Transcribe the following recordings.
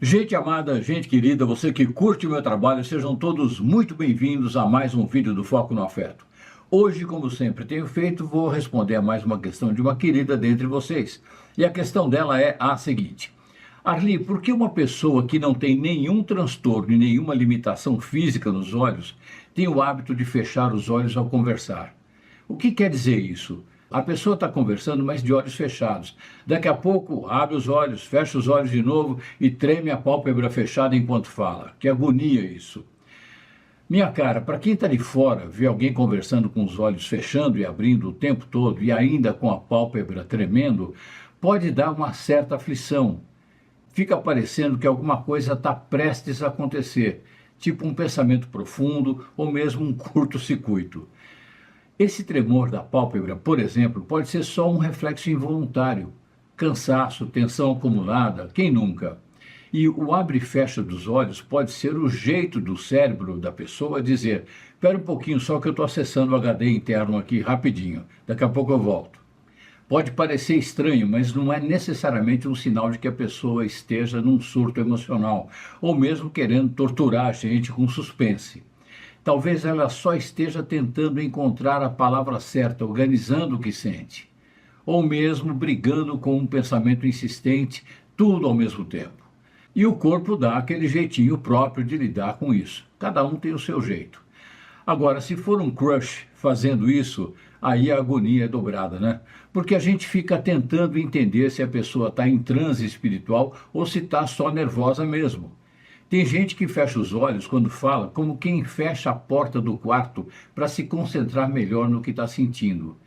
Gente amada, gente querida, você que curte o meu trabalho, sejam todos muito bem-vindos a mais um vídeo do Foco no Afeto. Hoje, como sempre tenho feito, vou responder a mais uma questão de uma querida dentre vocês. E a questão dela é a seguinte: Arli, por que uma pessoa que não tem nenhum transtorno e nenhuma limitação física nos olhos tem o hábito de fechar os olhos ao conversar? O que quer dizer isso? A pessoa está conversando, mas de olhos fechados. Daqui a pouco, abre os olhos, fecha os olhos de novo e treme a pálpebra fechada enquanto fala. Que agonia isso. Minha cara, para quem está de fora, ver alguém conversando com os olhos fechando e abrindo o tempo todo e ainda com a pálpebra tremendo, pode dar uma certa aflição. Fica parecendo que alguma coisa está prestes a acontecer, tipo um pensamento profundo ou mesmo um curto-circuito. Esse tremor da pálpebra, por exemplo, pode ser só um reflexo involuntário. Cansaço, tensão acumulada, quem nunca? E o abre e fecha dos olhos pode ser o jeito do cérebro da pessoa dizer: espera um pouquinho só que eu estou acessando o HD interno aqui rapidinho, daqui a pouco eu volto. Pode parecer estranho, mas não é necessariamente um sinal de que a pessoa esteja num surto emocional, ou mesmo querendo torturar a gente com suspense. Talvez ela só esteja tentando encontrar a palavra certa, organizando o que sente. Ou mesmo brigando com um pensamento insistente, tudo ao mesmo tempo. E o corpo dá aquele jeitinho próprio de lidar com isso. Cada um tem o seu jeito. Agora, se for um crush fazendo isso, aí a agonia é dobrada, né? Porque a gente fica tentando entender se a pessoa está em transe espiritual ou se está só nervosa mesmo. Tem gente que fecha os olhos quando fala, como quem fecha a porta do quarto para se concentrar melhor no que está sentindo.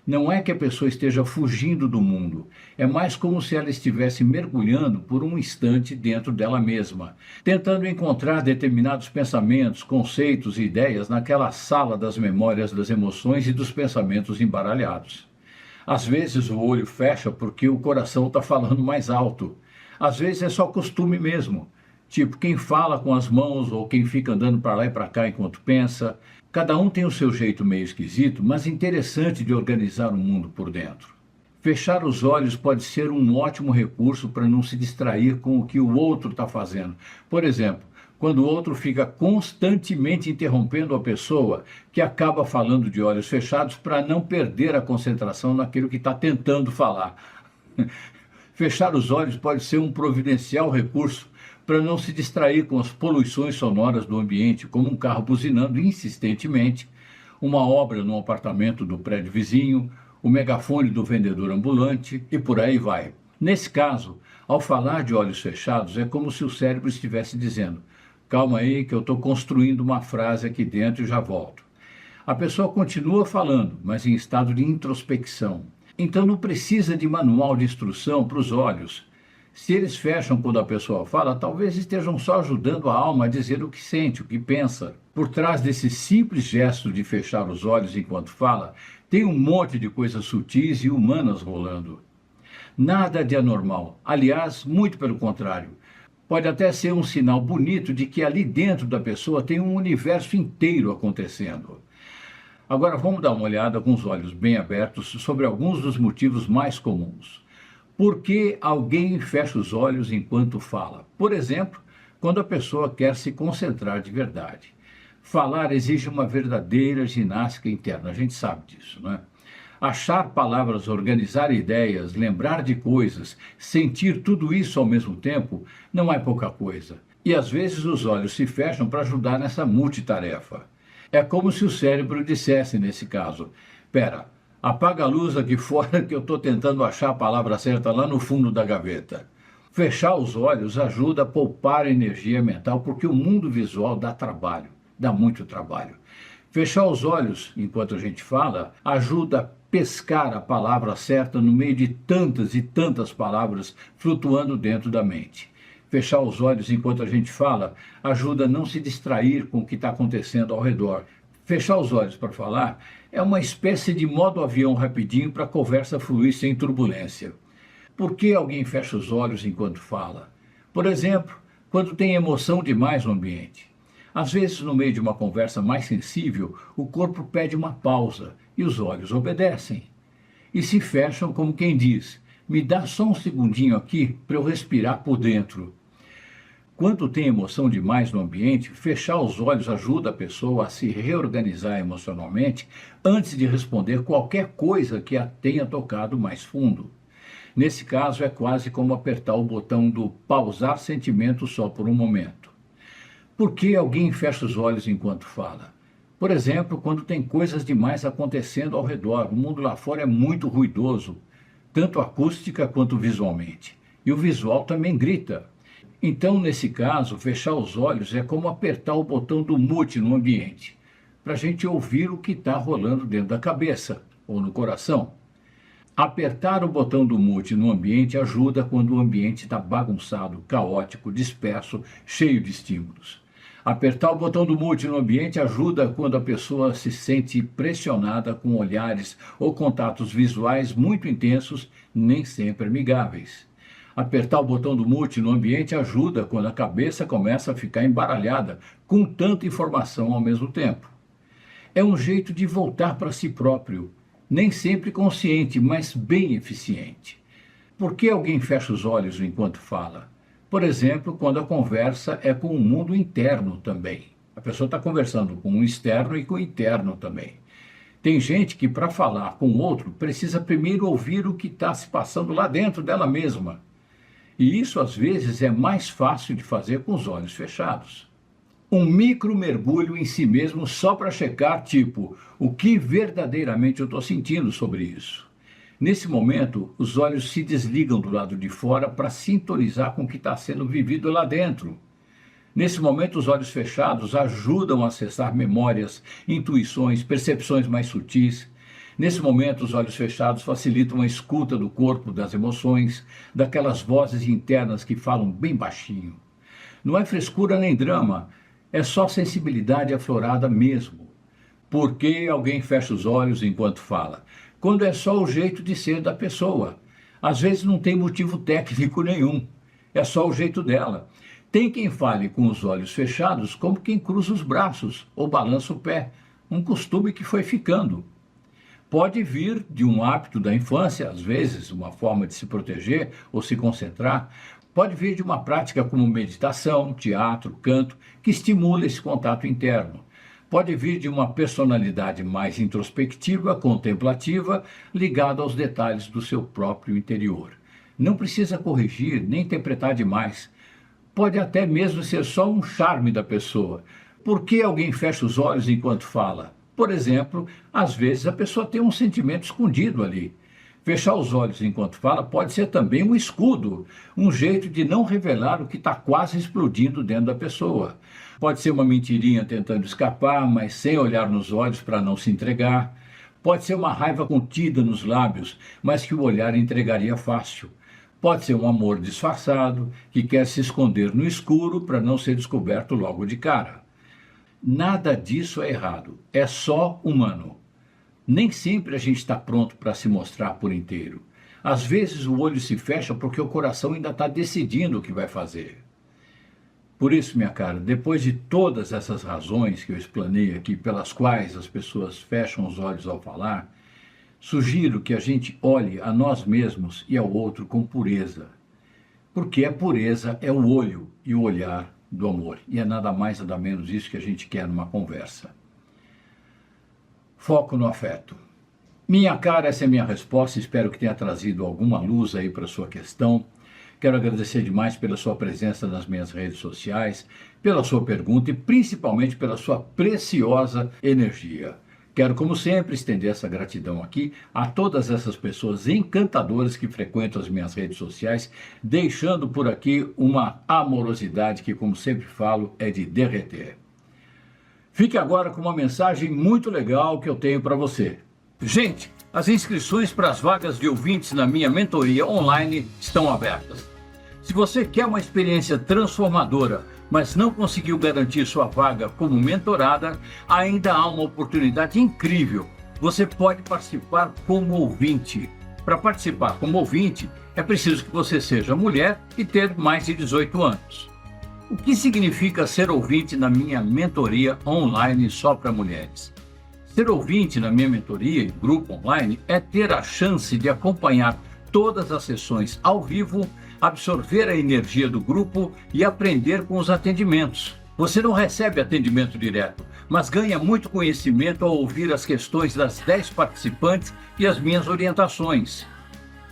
Não é que a pessoa esteja fugindo do mundo, é mais como se ela estivesse mergulhando por um instante dentro dela mesma, tentando encontrar determinados pensamentos, conceitos e ideias naquela sala das memórias, das emoções e dos pensamentos embaralhados. Às vezes o olho fecha porque o coração está falando mais alto. Às vezes é só costume mesmo. Tipo, quem fala com as mãos ou quem fica andando para lá e para cá enquanto pensa. Cada um tem o seu jeito meio esquisito, mas interessante de organizar o mundo por dentro. Fechar os olhos pode ser um ótimo recurso para não se distrair com o que o outro está fazendo. Por exemplo, quando o outro fica constantemente interrompendo a pessoa, que acaba falando de olhos fechados para não perder a concentração naquilo que está tentando falar. Fechar os olhos pode ser um providencial recurso para não se distrair com as poluições sonoras do ambiente, como um carro buzinando insistentemente, uma obra no apartamento do prédio vizinho, o megafone do vendedor ambulante e por aí vai. Nesse caso, ao falar de olhos fechados, é como se o cérebro estivesse dizendo: calma aí que eu estou construindo uma frase aqui dentro e já volto. A pessoa continua falando, mas em estado de introspecção. Então não precisa de manual de instrução para os olhos. Se eles fecham quando a pessoa fala, talvez estejam só ajudando a alma a dizer o que sente, o que pensa. Por trás desse simples gesto de fechar os olhos enquanto fala, tem um monte de coisas sutis e humanas rolando. Nada de anormal. Aliás, muito pelo contrário. Pode até ser um sinal bonito de que ali dentro da pessoa tem um universo inteiro acontecendo. Agora vamos dar uma olhada com os olhos bem abertos sobre alguns dos motivos mais comuns. Por que alguém fecha os olhos enquanto fala? Por exemplo, quando a pessoa quer se concentrar de verdade. Falar exige uma verdadeira ginástica interna, a gente sabe disso, não é? Achar palavras, organizar ideias, lembrar de coisas, sentir tudo isso ao mesmo tempo, não é pouca coisa. E às vezes os olhos se fecham para ajudar nessa multitarefa. É como se o cérebro dissesse nesse caso: pera, apaga a luz aqui fora que eu estou tentando achar a palavra certa lá no fundo da gaveta. Fechar os olhos ajuda a poupar energia mental, porque o mundo visual dá trabalho, dá muito trabalho. Fechar os olhos, enquanto a gente fala, ajuda a pescar a palavra certa no meio de tantas e tantas palavras flutuando dentro da mente. Fechar os olhos enquanto a gente fala ajuda a não se distrair com o que está acontecendo ao redor. Fechar os olhos para falar é uma espécie de modo avião rapidinho para a conversa fluir sem turbulência. Por que alguém fecha os olhos enquanto fala? Por exemplo, quando tem emoção demais no ambiente. Às vezes, no meio de uma conversa mais sensível, o corpo pede uma pausa e os olhos obedecem. E se fecham como quem diz: me dá só um segundinho aqui para eu respirar por dentro. Quando tem emoção demais no ambiente, fechar os olhos ajuda a pessoa a se reorganizar emocionalmente antes de responder qualquer coisa que a tenha tocado mais fundo. Nesse caso, é quase como apertar o botão do pausar sentimento só por um momento. Por que alguém fecha os olhos enquanto fala? Por exemplo, quando tem coisas demais acontecendo ao redor, o mundo lá fora é muito ruidoso, tanto acústica quanto visualmente. E o visual também grita. Então, nesse caso, fechar os olhos é como apertar o botão do mute no ambiente, para a gente ouvir o que está rolando dentro da cabeça ou no coração. Apertar o botão do mute no ambiente ajuda quando o ambiente está bagunçado, caótico, disperso, cheio de estímulos. Apertar o botão do mute no ambiente ajuda quando a pessoa se sente pressionada com olhares ou contatos visuais muito intensos, nem sempre amigáveis. Apertar o botão do mute no ambiente ajuda quando a cabeça começa a ficar embaralhada com tanta informação ao mesmo tempo. É um jeito de voltar para si próprio, nem sempre consciente, mas bem eficiente. Por que alguém fecha os olhos enquanto fala? Por exemplo, quando a conversa é com o mundo interno também. A pessoa está conversando com o externo e com o interno também. Tem gente que, para falar com o outro, precisa primeiro ouvir o que está se passando lá dentro dela mesma. E isso, às vezes, é mais fácil de fazer com os olhos fechados. Um micro mergulho em si mesmo só para checar, tipo, o que verdadeiramente eu estou sentindo sobre isso. Nesse momento, os olhos se desligam do lado de fora para sintonizar com o que está sendo vivido lá dentro. Nesse momento, os olhos fechados ajudam a acessar memórias, intuições, percepções mais sutis. Nesse momento, os olhos fechados facilitam a escuta do corpo, das emoções, daquelas vozes internas que falam bem baixinho. Não é frescura nem drama, é só sensibilidade aflorada mesmo. Por que alguém fecha os olhos enquanto fala? Quando é só o jeito de ser da pessoa. Às vezes não tem motivo técnico nenhum, é só o jeito dela. Tem quem fale com os olhos fechados como quem cruza os braços ou balança o pé, um costume que foi ficando. Pode vir de um hábito da infância, às vezes, uma forma de se proteger ou se concentrar. Pode vir de uma prática como meditação, teatro, canto, que estimula esse contato interno. Pode vir de uma personalidade mais introspectiva, contemplativa, ligada aos detalhes do seu próprio interior. Não precisa corrigir nem interpretar demais. Pode até mesmo ser só um charme da pessoa. Por que alguém fecha os olhos enquanto fala? Por exemplo, às vezes a pessoa tem um sentimento escondido ali. Fechar os olhos enquanto fala pode ser também um escudo, um jeito de não revelar o que está quase explodindo dentro da pessoa. Pode ser uma mentirinha tentando escapar, mas sem olhar nos olhos para não se entregar. Pode ser uma raiva contida nos lábios, mas que o olhar entregaria fácil. Pode ser um amor disfarçado, que quer se esconder no escuro para não ser descoberto logo de cara. Nada disso é errado, é só humano. Nem sempre a gente está pronto para se mostrar por inteiro. Às vezes o olho se fecha porque o coração ainda está decidindo o que vai fazer. Por isso, minha cara, depois de todas essas razões que eu explanei aqui, pelas quais as pessoas fecham os olhos ao falar, sugiro que a gente olhe a nós mesmos e ao outro com pureza. Porque a pureza é o olho e o olhar do amor. E é nada mais, nada menos isso que a gente quer numa conversa. Foco no afeto. Minha cara, essa é a minha resposta. Espero que tenha trazido alguma luz aí para a sua questão. Quero agradecer demais pela sua presença nas minhas redes sociais, pela sua pergunta e principalmente pela sua preciosa energia. Quero, como sempre, estender essa gratidão aqui a todas essas pessoas encantadoras que frequentam as minhas redes sociais, deixando por aqui uma amorosidade que, como sempre falo, é de derreter. Fique agora com uma mensagem muito legal que eu tenho para você. Gente, as inscrições para as vagas de ouvintes na minha mentoria online estão abertas. Se você quer uma experiência transformadora, mas não conseguiu garantir sua vaga como mentorada, ainda há uma oportunidade incrível. Você pode participar como ouvinte. Para participar como ouvinte, é preciso que você seja mulher e ter mais de 18 anos. O que significa ser ouvinte na minha mentoria online só para mulheres? Ser ouvinte na minha mentoria e grupo online é ter a chance de acompanhar todas as sessões ao vivo absorver a energia do grupo e aprender com os atendimentos. Você não recebe atendimento direto, mas ganha muito conhecimento ao ouvir as questões das 10 participantes e as minhas orientações.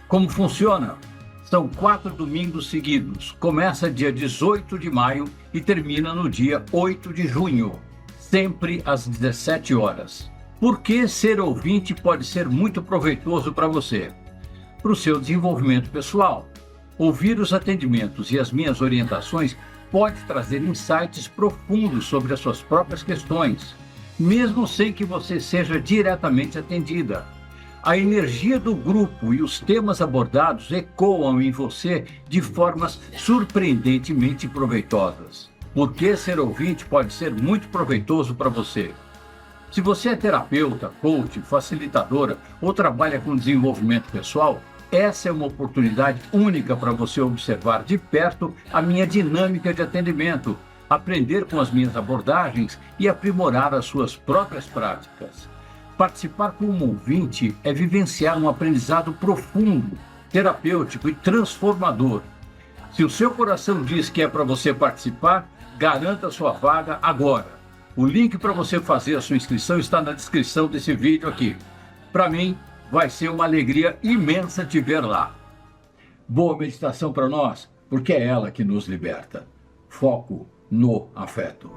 Como funciona? São 4 domingos seguidos. Começa dia 18 de maio e termina no dia 8 de junho, sempre às 17 horas. Por que ser ouvinte pode ser muito proveitoso para você? Para o seu desenvolvimento pessoal. Ouvir os atendimentos e as minhas orientações pode trazer insights profundos sobre as suas próprias questões, mesmo sem que você seja diretamente atendida. A energia do grupo e os temas abordados ecoam em você de formas surpreendentemente proveitosas. Por que ser ouvinte pode ser muito proveitoso para você? Se você é terapeuta, coach, facilitadora ou trabalha com desenvolvimento pessoal, essa é uma oportunidade única para você observar de perto a minha dinâmica de atendimento, aprender com as minhas abordagens e aprimorar as suas próprias práticas. Participar como ouvinte é vivenciar um aprendizado profundo, terapêutico e transformador. Se o seu coração diz que é para você participar, garanta sua vaga agora. O link para você fazer a sua inscrição está na descrição desse vídeo aqui. Para mim, vai ser uma alegria imensa te ver lá. Boa meditação para nós, porque é ela que nos liberta. Foco no afeto.